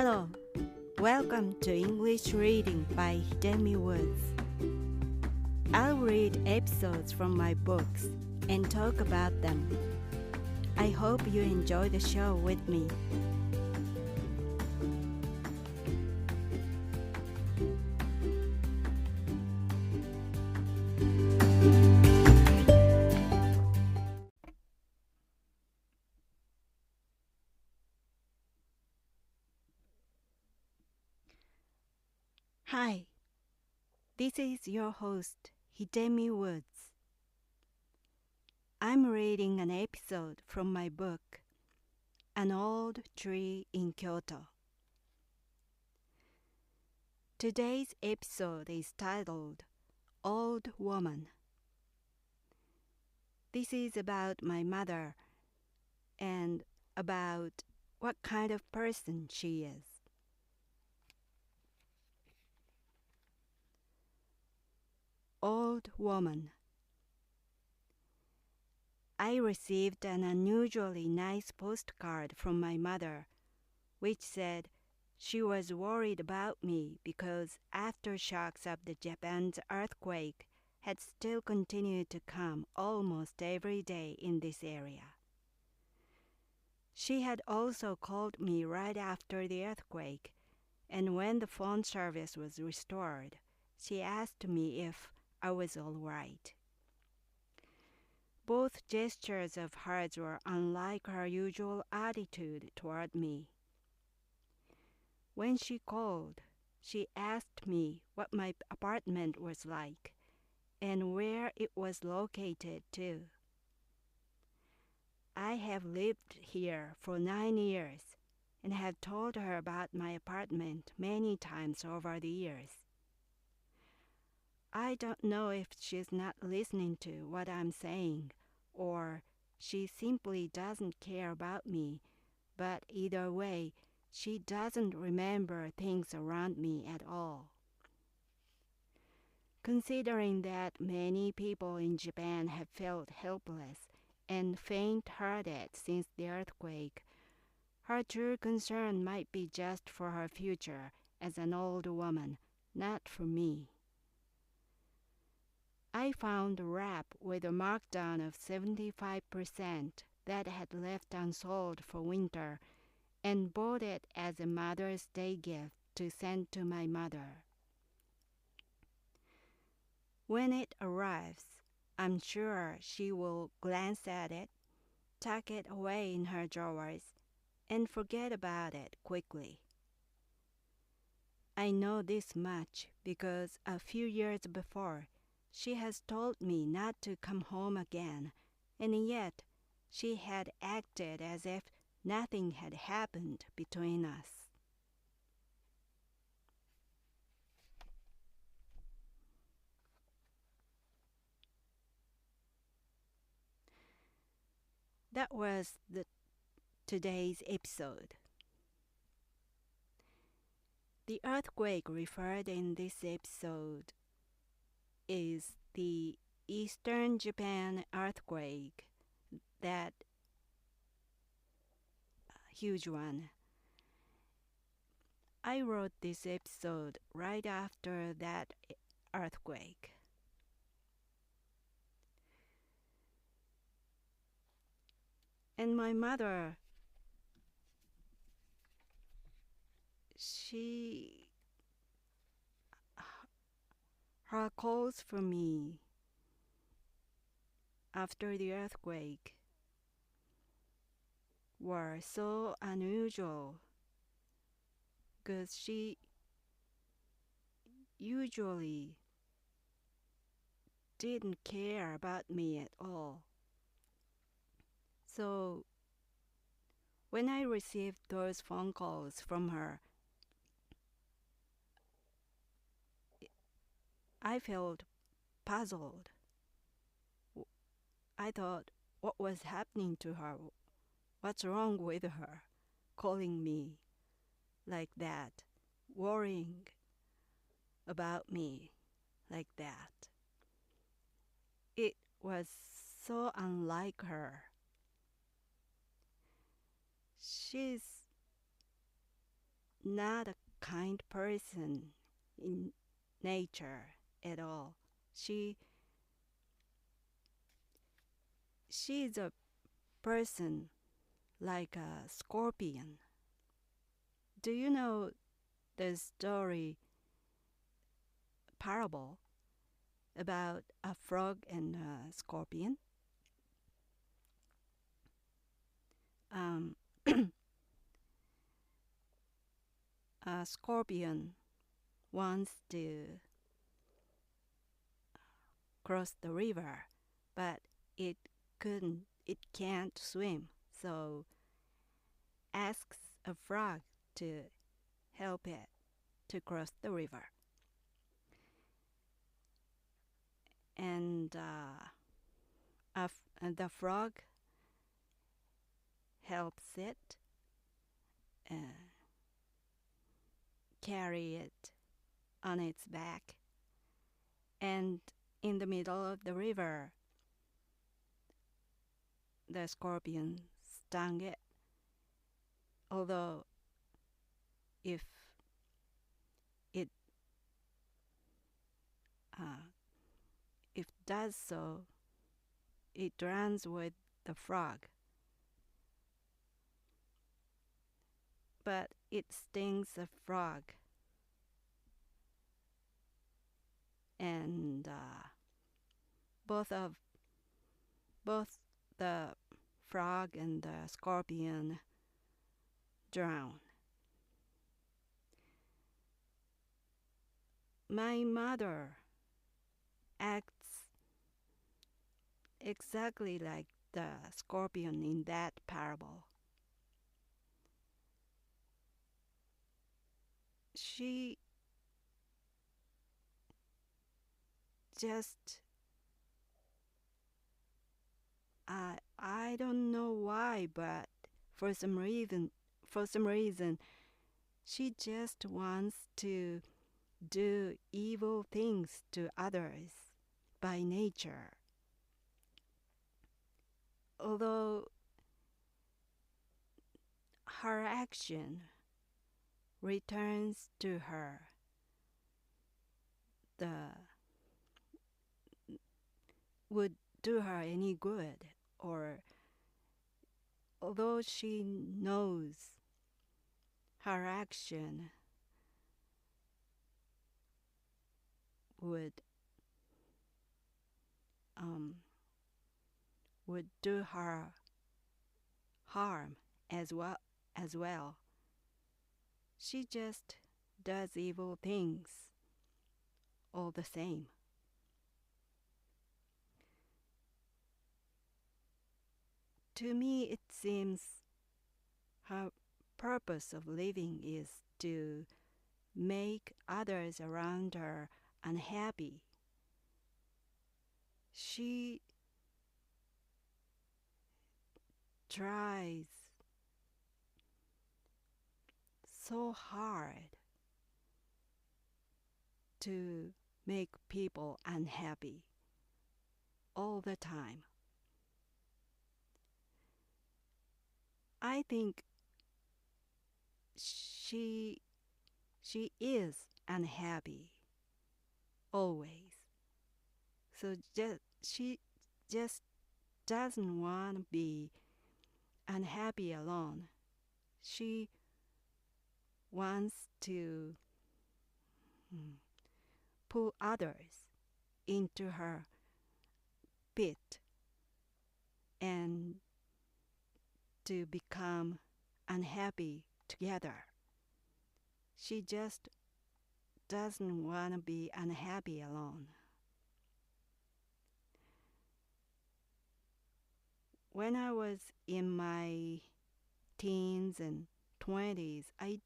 Hello, welcome to English Reading by Hidemi Woods. I'll read episodes from my books and talk about them. I hope you enjoy the show with me. Hi, this is your host, Hidemi Woods. I'm reading an episode from my book, An Old Tree in Kyoto. Today's episode is titled, Old Woman. This is about my mother and about what kind of person she is. Old woman. I received an unusually nice postcard from my mother, which said she was worried about me because aftershocks of the Japan's earthquake had still continued to come almost every day in this area. She had also called me right after the earthquake, and when the phone service was restored, she asked me if I was all right. Both gestures of hers were unlike her usual attitude toward me. When she called, she asked me what my apartment was like and where it was located too. I have lived here for 9 years and have told her about my apartment many times over the years. I don't know if she's not listening to what I'm saying or she simply doesn't care about me, but either way, she doesn't remember things around me at all. Considering that many people in Japan have felt helpless and faint-hearted since the earthquake, her true concern might be just for her future as an old woman, not for me. I found a wrap with a markdown of 75% that had left unsold for winter and bought it as a Mother's Day gift to send to my mother. When it arrives, I'm sure she will glance at it, tuck it away in her drawers, and forget about it quickly. I know this much because a few years before, she has told me not to come home again, and yet she had acted as if nothing had happened between us. That was today's episode. The earthquake referred in this episode is the Eastern Japan earthquake, that huge one. I wrote this episode right after that earthquake. And my mother, her calls for me after the earthquake were so unusual because she usually didn't care about me at all. So when I received those phone calls from her, I felt puzzled. I thought, what was happening to her? What's wrong with her? Calling me like that, worrying about me like that. It was so unlike her. She's not a kind person in nature at all. She's a person like a scorpion. Do you know the story parable about a frog and a scorpion? A scorpion wants to cross the river, but it can't swim, so asks a frog to help it to cross the river. And the frog helps it carry it on its back. And in the middle of the river, the scorpion stung it. Although if it does so, it runs with the frog. But it stings the frog. And both the frog and the scorpion drown. My mother acts exactly like the scorpion in that parable. She just I don't know why, but for some reason she just wants to do evil things to others by nature. Although her action returns to her would do her any good, or although she knows her action would do her harm as well, she just does evil things all the same. To me, it seems her purpose of living is to make others around her unhappy. She tries so hard to make people unhappy all the time. I think she is unhappy always. So she just doesn't want to be unhappy alone. She wants to pull others into her pit and to become unhappy together. She just doesn't want to be unhappy alone. When I was in my teens and 20s, I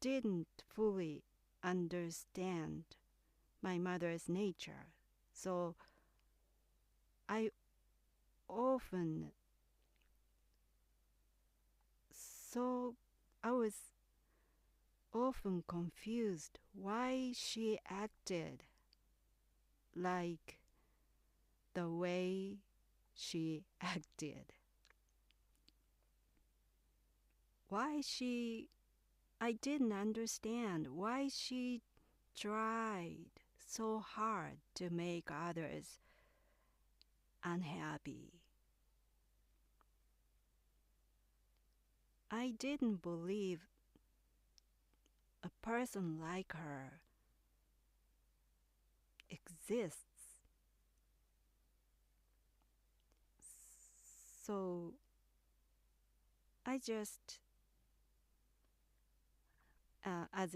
didn't fully understand my mother's nature. So I was often confused why she acted like the way she acted. Why she I didn't understand why she tried so hard to make others unhappy. I didn't believe a person like her exists. So I just, as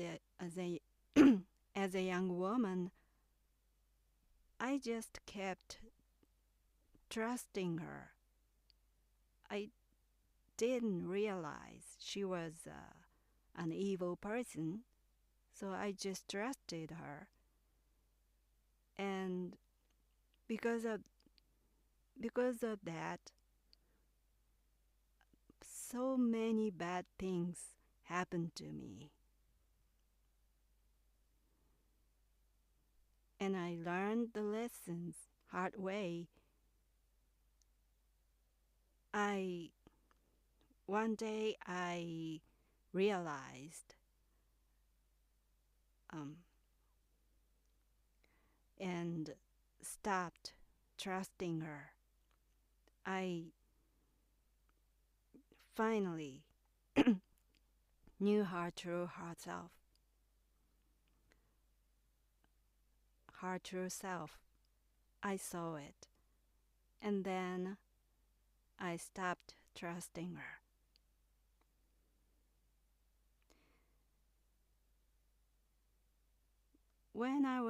a young woman, I just kept trusting her. I didn't realize she was an evil person, so I just trusted her. And because of that, so many bad things happened to me. And I learned the lessons hard way. One day I realized and stopped trusting her. I finally knew her true self. I saw it. And then I stopped trusting her. When I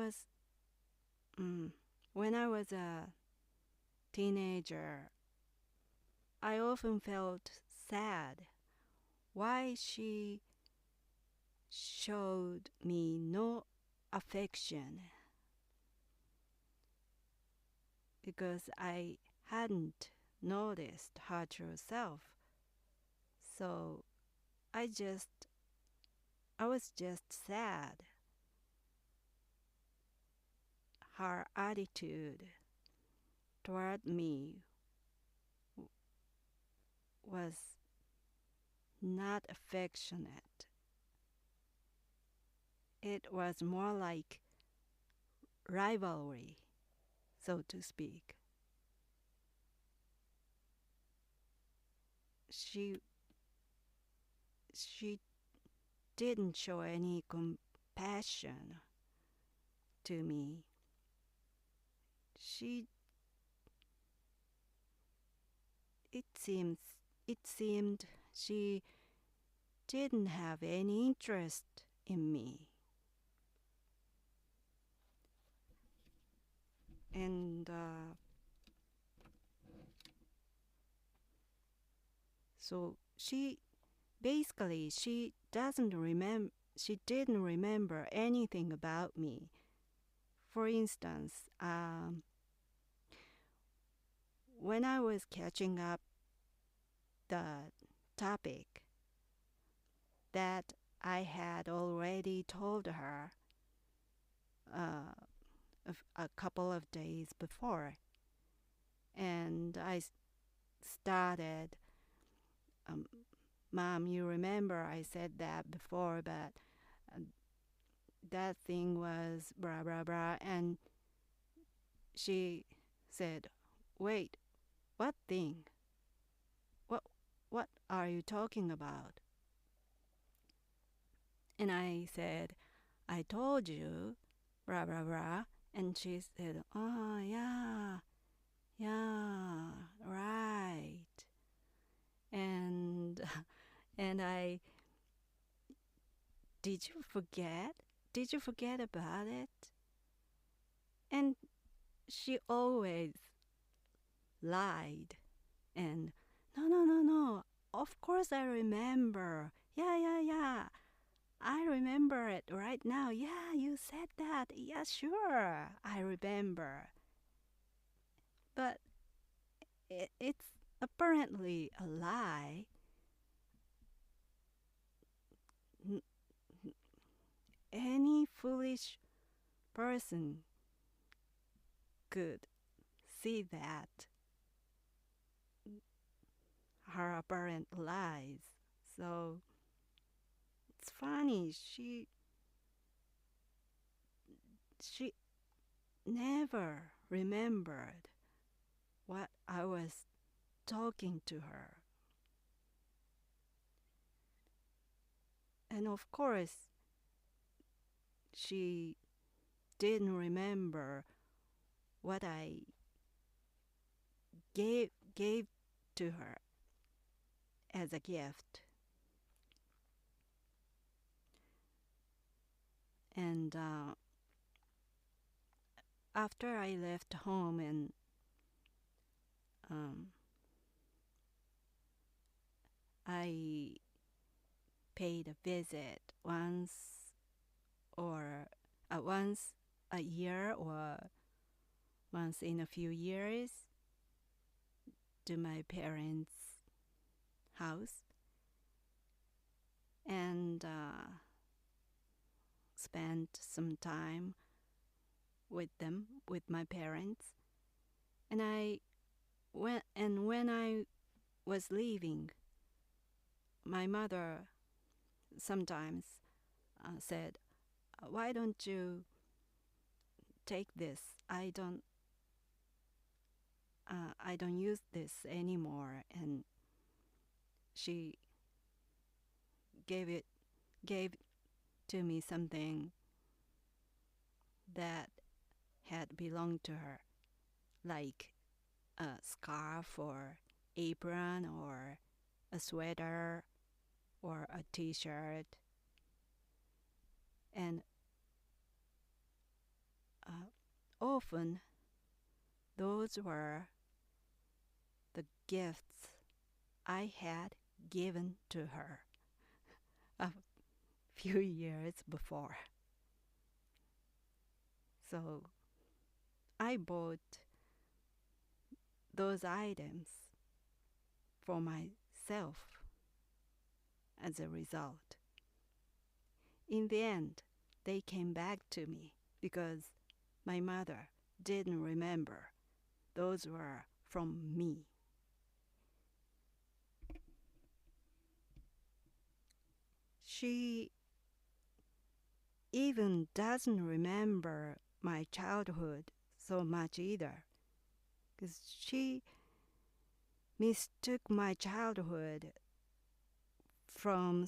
was a teenager, I often felt sad why she showed me no affection, because I hadn't noticed her true self. So I was just sad. Her attitude toward me was not affectionate. It was more like rivalry, so to speak. She didn't show any compassion to me. It seemed she didn't have any interest in me. And so she didn't remember anything about me. For instance, when I was catching up the topic that I had already told her a couple of days before, and I started, Mom, you remember I said that before, but that thing was blah blah blah, and she said, wait, what thing? What are you talking about? And I said, I told you, blah blah blah. And she said, oh yeah, right. And I, did you forget? Did you forget about it? And she always lied. And no, of course I remember. Yeah, I remember it right now. Yeah, you said that. Yeah, sure, I remember. But it's apparently a lie. Any foolish person could see that, her apparent lies. So it's funny. She never remembered what I was talking to her. And of course, she didn't remember what I gave to her as a gift. And after I left home and I paid a visit once a year or once in a few years to my parents' house and spent some time with them, with my parents. And when I was leaving, my mother sometimes said, "Why don't you take this? I don't use this anymore." And she gave to me something that had belonged to her, like a scarf or apron or a sweater or a t-shirt. And often those were the gifts I had given to her a few years before. So I bought those items for myself as a result. In the end, they came back to me because my mother didn't remember. Those were from me. She even doesn't remember my childhood so much either, because she mistook my childhood from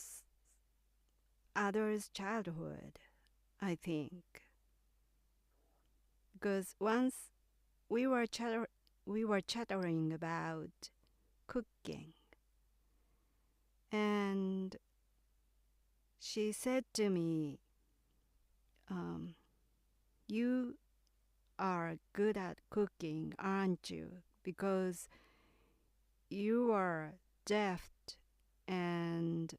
others' childhood, I think. Because once we were chattering about cooking, and she said to me, "You are good at cooking, aren't you? Because you are deft and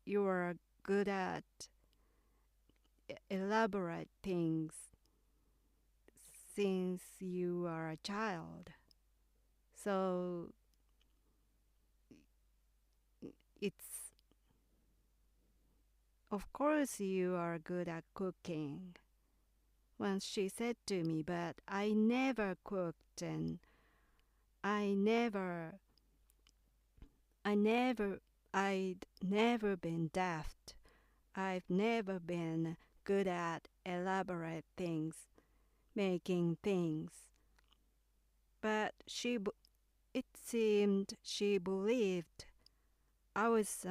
you are good at elaborate things since you are a child. So it's, of course you are good at cooking." Once she said to me, but I never cooked and I'd never been deft. I've never been good at elaborate things, making things. But it seemed she believed I was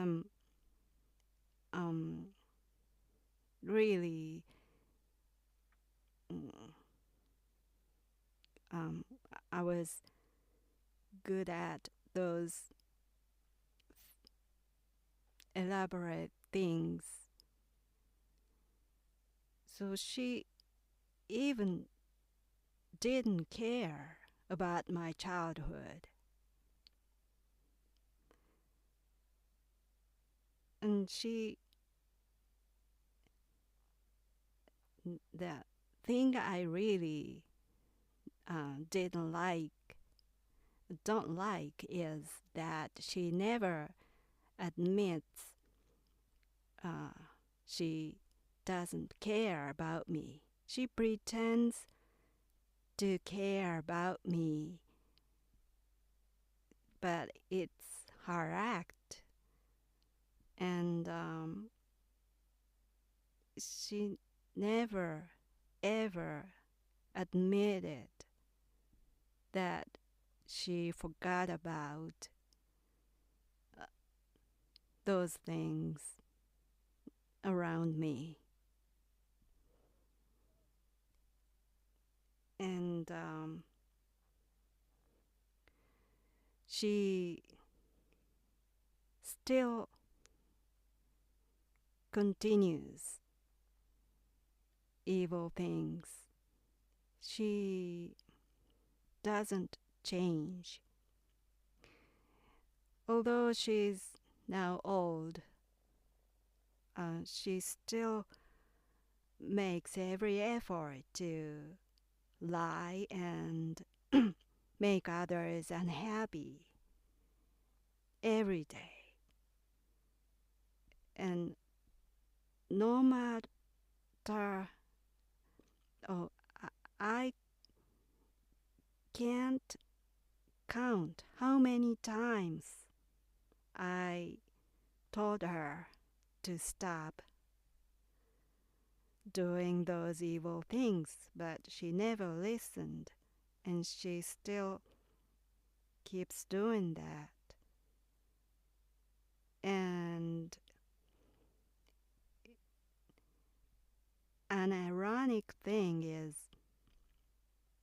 really I was good at those elaborate things. So she even didn't care about my childhood. And the thing I really don't like is that she never admits she doesn't care about me. She pretends to care about me, but it's her act. And she never ever admitted that she forgot about those things around me. And she still continues evil things. She doesn't change. Although she's now old, she still makes every effort to lie and make others unhappy every day. And no matter, oh, I can't count how many times I told her to stop doing those evil things, but she never listened, and she still keeps doing that. And an ironic thing is,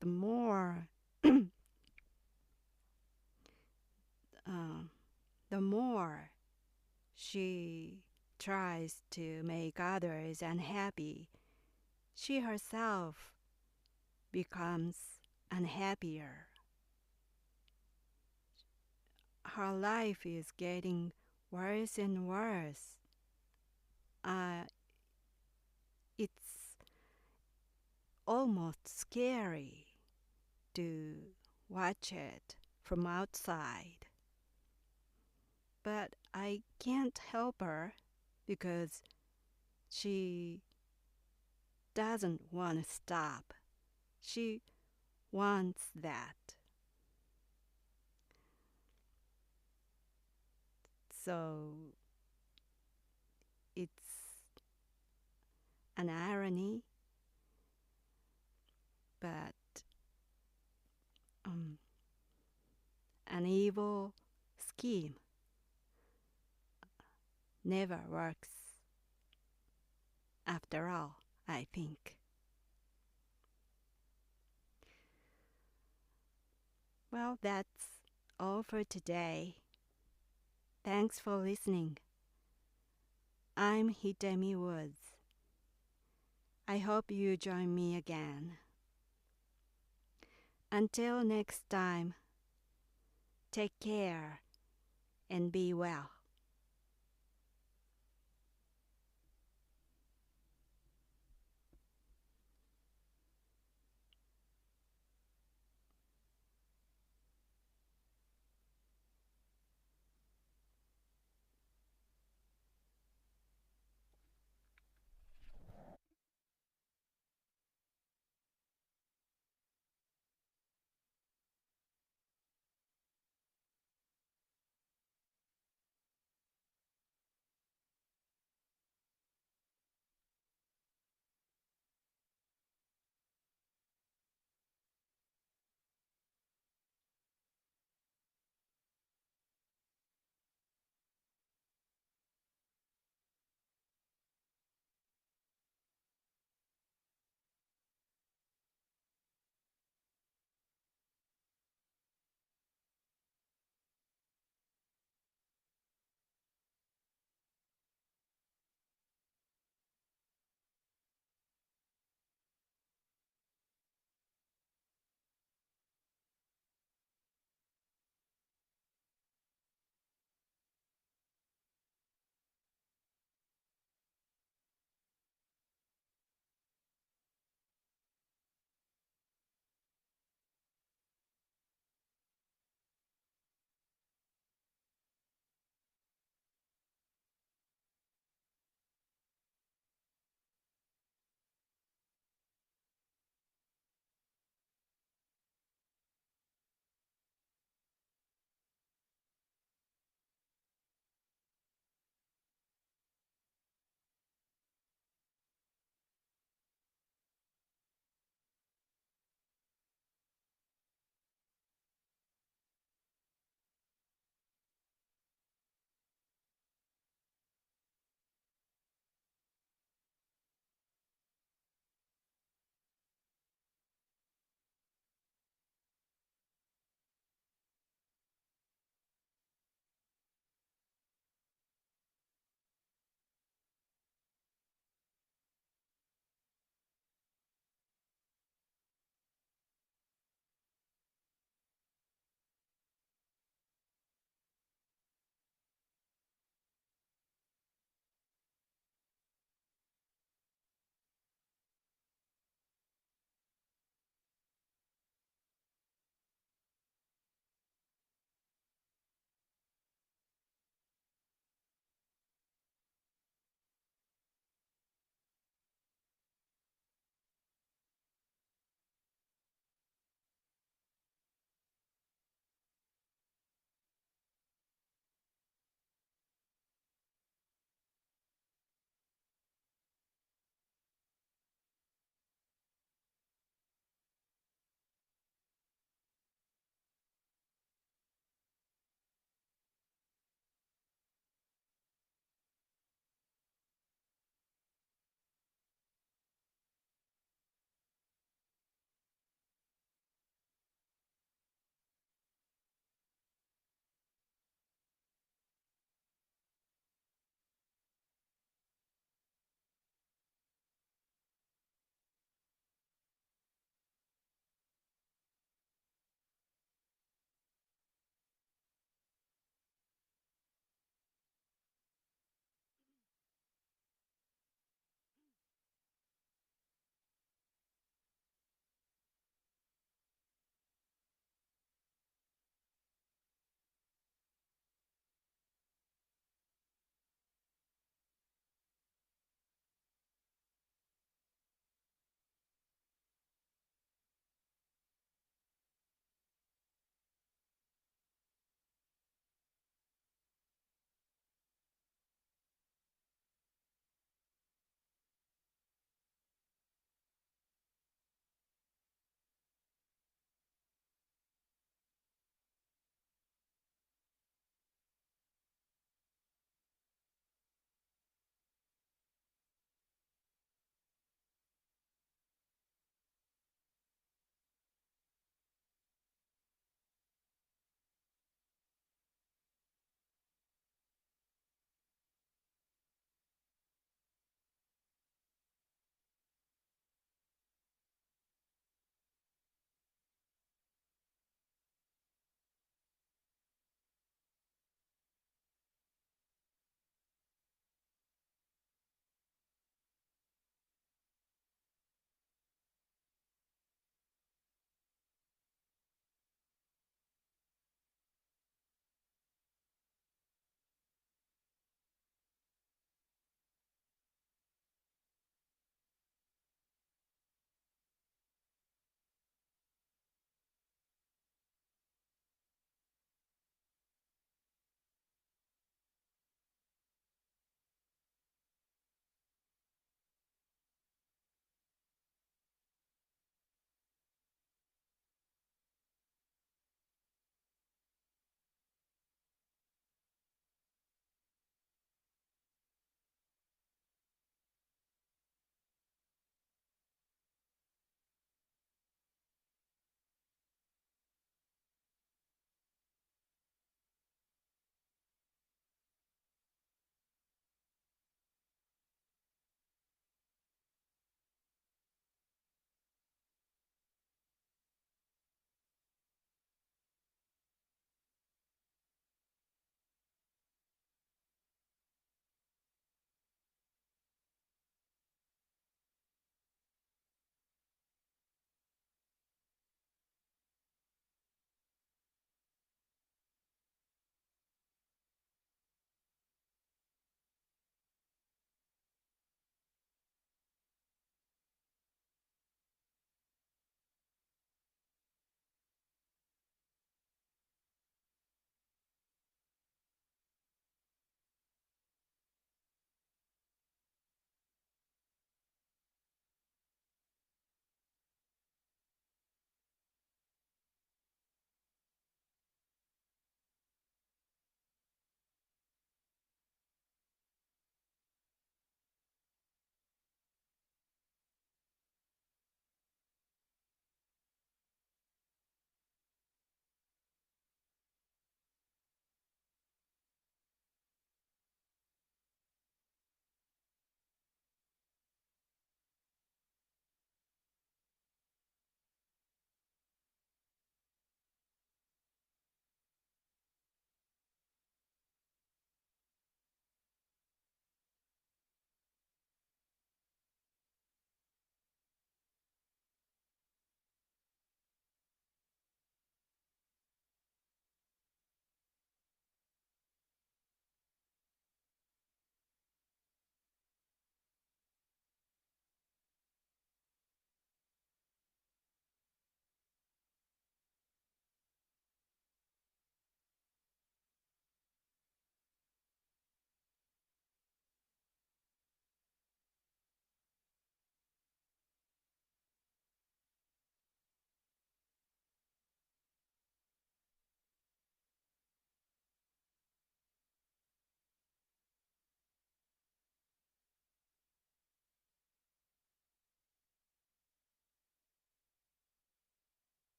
the more the more she tries to make others unhappy, she herself becomes unhappier. Her life is getting worse and worse. It's almost scary to watch it from outside. But I can't help her because she doesn't want to stop. She wants that. So it's an irony, but an evil scheme never works after all, I think. Well, that's all for today. Thanks for listening. I'm Hidemi Woods. I hope you join me again. Until next time, take care and be well.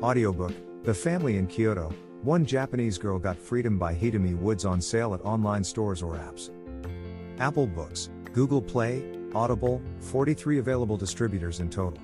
Audiobook, The Family in Kyoto, One Japanese Girl Got Freedom by Hidemi Woods on sale at online stores or apps. Apple Books, Google Play, Audible, 43 available distributors in total.